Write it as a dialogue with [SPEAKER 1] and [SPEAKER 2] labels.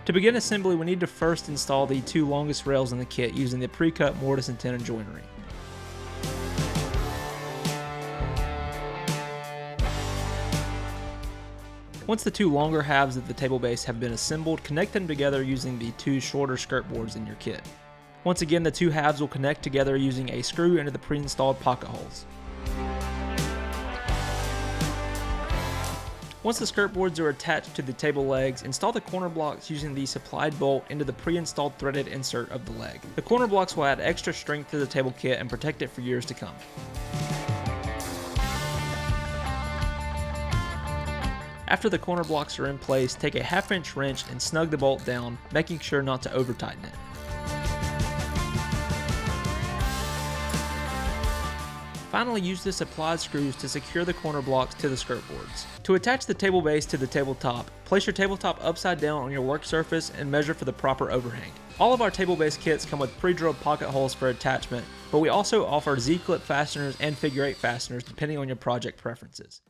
[SPEAKER 1] To begin assembly, we need to first install the 2 longest rails in the kit using the pre-cut mortise and tenon joinery. Once the 2 longer halves of the table base have been assembled, connect them together using the 2 shorter skirt boards in your kit. Once again, the 2 halves will connect together using a screw into the pre-installed pocket holes. Once the skirt boards are attached to the table legs, install the corner blocks using the supplied bolt into the pre-installed threaded insert of the leg. The corner blocks will add extra strength to the table kit and protect it for years to come. After the corner blocks are in place, take a 1/2 inch wrench and snug the bolt down, making sure not to over tighten it. Finally, use the supplied screws to secure the corner blocks to the skirt boards. To attach the table base to the tabletop, place your tabletop upside down on your work surface and measure for the proper overhang. All of our table base kits come with pre-drilled pocket holes for attachment, but we also offer Z-clip fasteners and figure 8 fasteners depending on your project preferences.